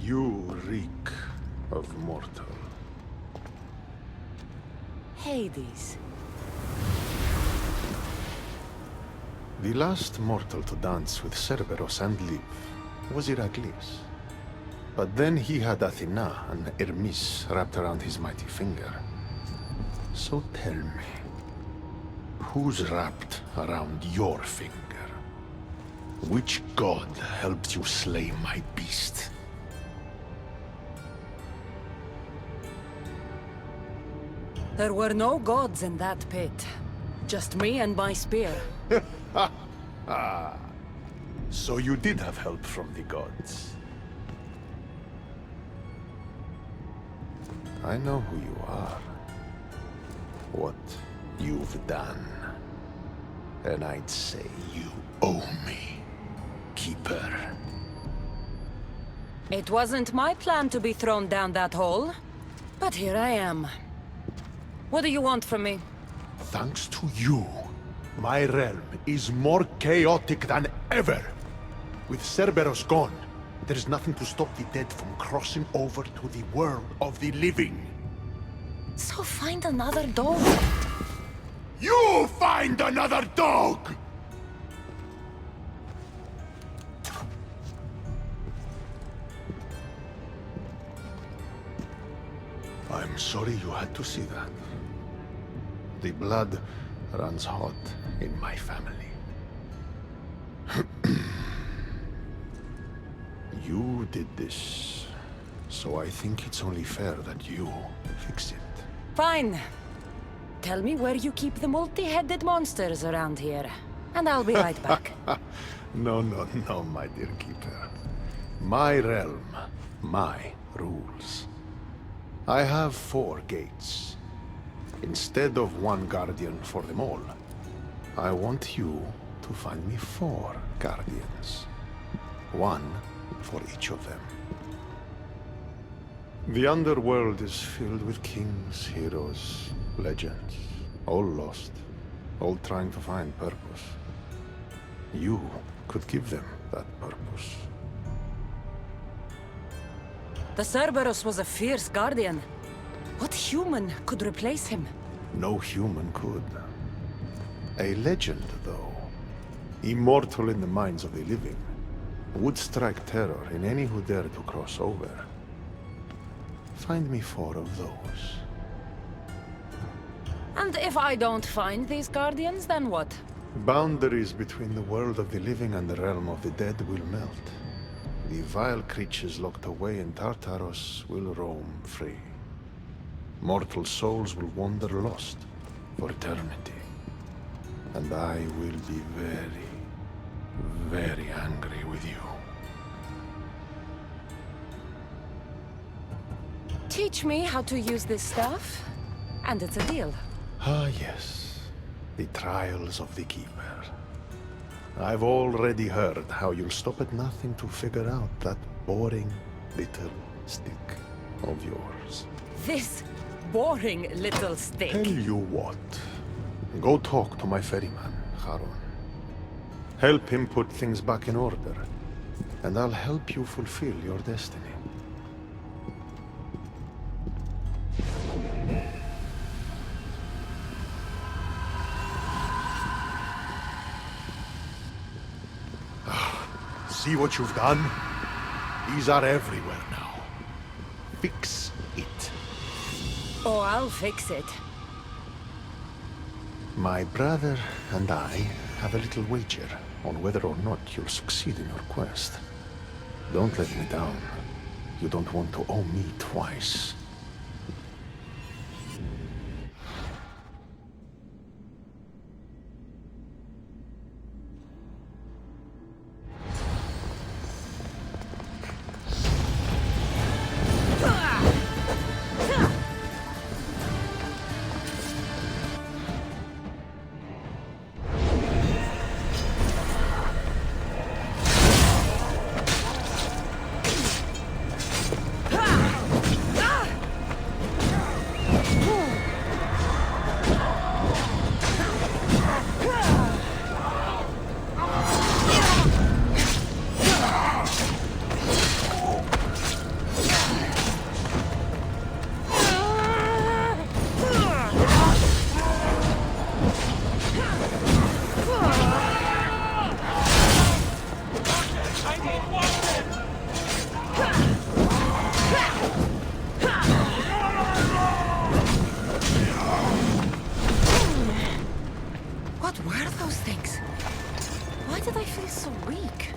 You reek of mortal. Hades. The last mortal to dance with Cerberus and live was Heracles. But then he had Athena and Hermes wrapped around his mighty finger. So tell me, who's wrapped around your finger? Which god helped you slay my beast? There were no gods in that pit. Just me and my spear. So you did have help from the gods. I know who you are. What you've done. And I'd say you owe me, Keeper. It wasn't my plan to be thrown down that hole. But here I am. What do you want from me? Thanks to you, my realm is more chaotic than ever. With Cerberus gone, there's nothing to stop the dead from crossing over to the world of the living. So find another dog. You find another dog! I'm sorry you had to see that. The blood runs hot in my family. You did this, so I think it's only fair that you fix it. Fine. Tell me where you keep the multi-headed monsters around here, and I'll be right back. No, my dear Keeper. My realm, my rules. I have 4 gates. Instead of 1 guardian for them all, I want you to find me 4 guardians. 1 for each of them. The underworld is filled with kings, heroes, legends, all lost, all trying to find purpose. You could give them that purpose. The Cerberus was a fierce guardian. What human could replace him? No human could. A legend, though, immortal in the minds of the living, would strike terror in any who dare to cross over. Find me 4 of those. And if I don't find these guardians, then what? Boundaries between the world of the living and the realm of the dead will melt. The vile creatures locked away in Tartaros will roam free. Mortal souls will wander lost for eternity. And I will be very, very angry with you. Teach me how to use this stuff, and it's a deal. Ah, yes. The trials of the Keeper. I've already heard how you'll stop at nothing to figure out that boring little stick of yours. This boring little stick. Tell you what. Go talk to my ferryman, Charon. Help him put things back in order, and I'll help you fulfill your destiny. See what you've done? These are everywhere now. Fix it. Oh, I'll fix it. My brother and I have a little wager on whether or not you'll succeed in your quest. Don't let me down. You don't want to owe me twice. those things? Why did I feel so weak?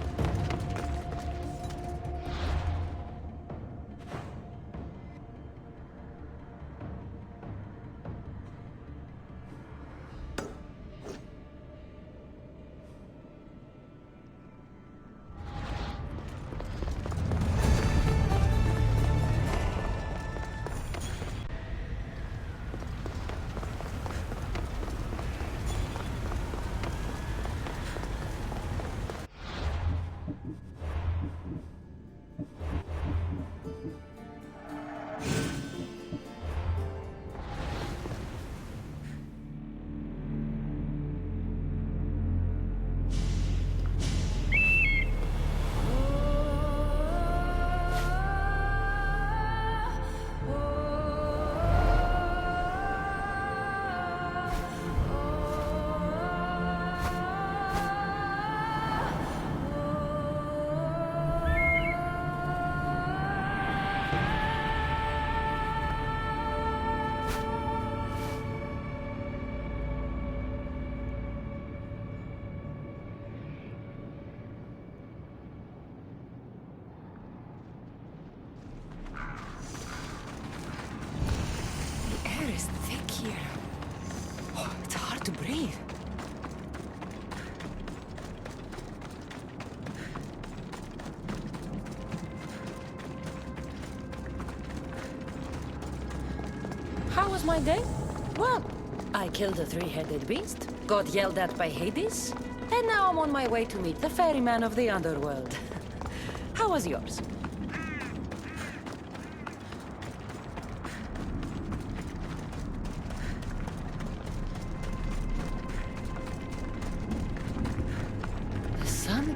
To breathe. How was my day? Well, I killed a three-headed beast, got yelled at by Hades, and now I'm on my way to meet the ferryman of the underworld. How was yours?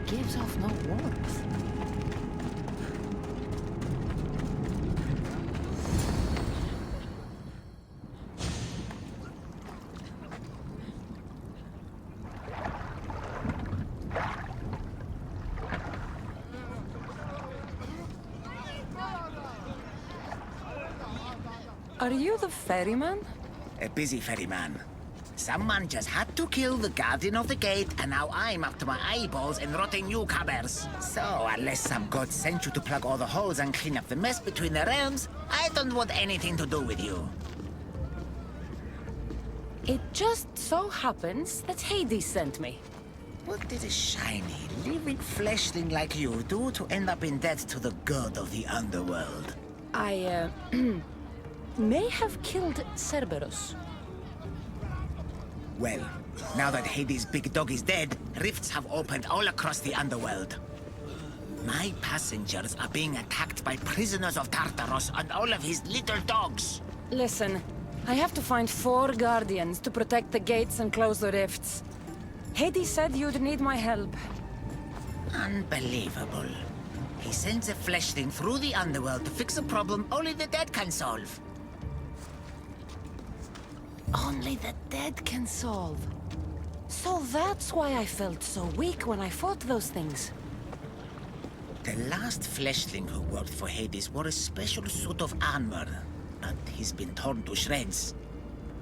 Gives off no warmth. Are you the ferryman? A busy ferryman. Someone just had to kill the guardian of the gate, and now I'm up to my eyeballs in rotting newcomers. So, unless some god sent you to plug all the holes and clean up the mess between the realms, I don't want anything to do with you. It just so happens that Hades sent me. What did a shiny, living fleshling like you do to end up in debt to the god of the underworld? I, may have killed Cerberus. Well, now that Hades' big dog is dead, rifts have opened all across the underworld. My passengers are being attacked by prisoners of Tartaros and all of his little dogs. Listen, I have to find 4 guardians to protect the gates and close the rifts. Hades said you'd need my help. Unbelievable. He sends a fleshling through the underworld to fix a problem only the dead can solve. Only the dead can solve. So that's why I felt so weak when I fought those things. The last fleshling who worked for Hades wore a special suit of armor, but he's been torn to shreds.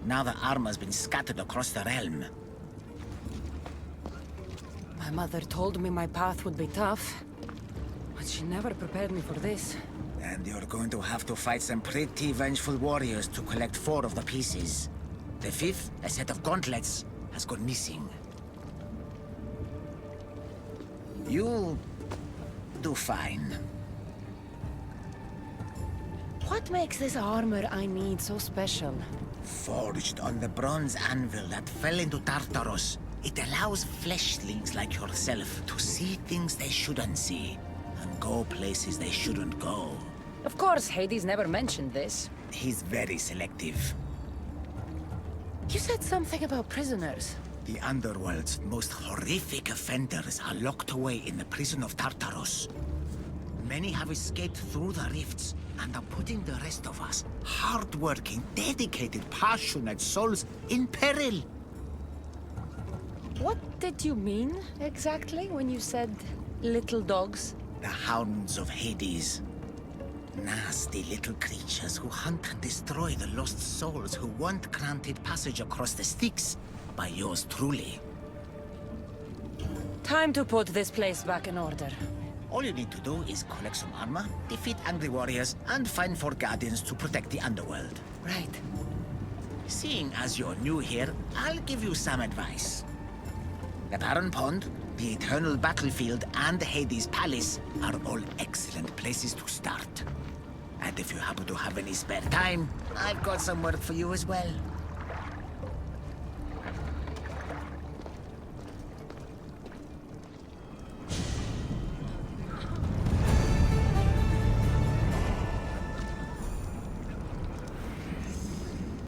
Now the armor's been scattered across the realm. My mother told me my path would be tough, but she never prepared me for this. And you're going to have to fight some pretty vengeful warriors to collect 4 of the pieces. The 5th, a set of gauntlets, has gone missing. You'll do fine. What makes this armor I need so special? Forged on the bronze anvil that fell into Tartaros, it allows fleshlings like yourself to see things they shouldn't see, and go places they shouldn't go. Of course, Hades never mentioned this. He's very selective. You said something about prisoners. The underworld's most horrific offenders are locked away in the prison of Tartaros. Many have escaped through the rifts and are putting the rest of us, hard-working, dedicated, passionate souls, in peril. What did you mean, exactly, when you said little dogs? The hounds of Hades. Nasty little creatures who hunt and destroy the lost souls who weren't granted passage across the Styx by yours truly. Time to put this place back in order. All you need to do is collect some armor, defeat angry warriors, and find 4 guardians to protect the underworld. Right. Seeing as you're new here, I'll give you some advice. The Barren Pond, the Eternal Battlefield, and Hades Palace are all excellent places to start. And if you happen to have any spare time, I've got some work for you as well.